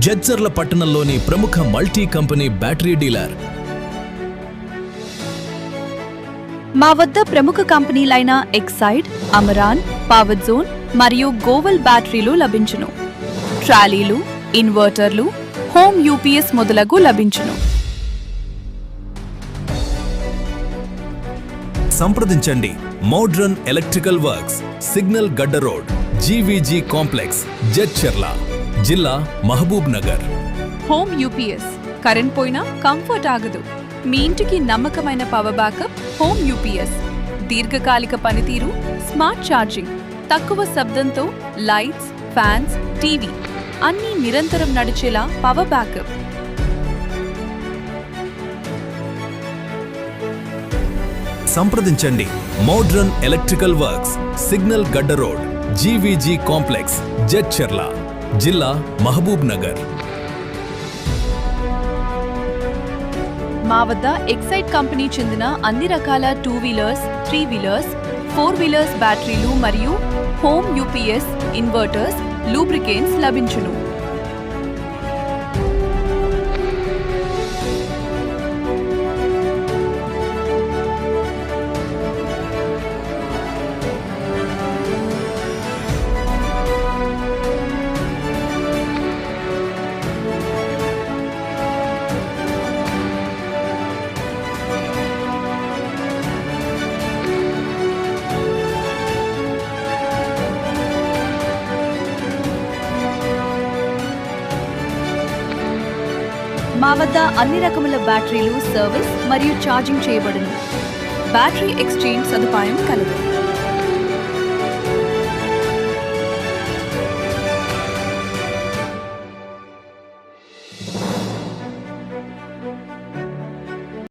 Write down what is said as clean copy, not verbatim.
జడ్చర్ల పట్టణంలోని ప్రముఖ multi company battery dealer. మా వద్ద ప్రముఖ కంపెనీలైన ఎక్సైడ్, అమరాన్, పవర్ జోన్ మరియు గోవల్ బ్యాటరీలు లభించును. ట్రాలీలు, ఇన్వర్టర్లు, హోమ్ యూపీఎస్ మొదలగు లభించును. సంప్రదించండి. మోడ్రన్ ఎలక్ట్రికల్ వర్క్స్, సిగ్నల్ గడ్డ రోడ్, జీవీజీ కాంప్లెక్స్, జడ్చర్ల, జిల్లా Mahabubnagar. Home UPS, current పోయినా కంఫర్ట్ ఆగదు. మీ ఇంటికి నమ్మకమైన పవర్ బ్యాకప్ హోమ్ యూపీఎస్. దీర్ఘకాలిక పనితీరు, స్మార్ట్ ఛార్జింగ్, తక్కువ శబ్దంతో లైట్స్, ఫ్యాన్స్, టీవీ అన్నీ నిరంతరం నడిచేలా పవర్ బ్యాకప్. సంప్రదించండి. మోడ్రన్ ఎలక్ట్రికల్ వర్క్స్, సిగ్నల్ గడ్డ రోడ్, జీవీజీ కాంప్లెక్స్, జడ్చర్ల, జిల్లా మహబూబ్ నగర్. మా వద్ద ఎక్సైడ్ కంపెనీ చెందిన అన్ని రకాల 2 వీలర్స్, 3 వీలర్స్, 4 వీలర్స్ బ్యాటరీలు మరియు హోమ్ యూపీఎస్, ఇన్వర్టర్స్, లూబ్రికెంట్స్ లభించును. మా వద్ద అన్ని రకముల బ్యాటరీలు సర్వీస్ మరియు ఛార్జింగ్ చేయబడును. బ్యాటరీ ఎక్స్చేంజ్ సదుపాయం కలదు.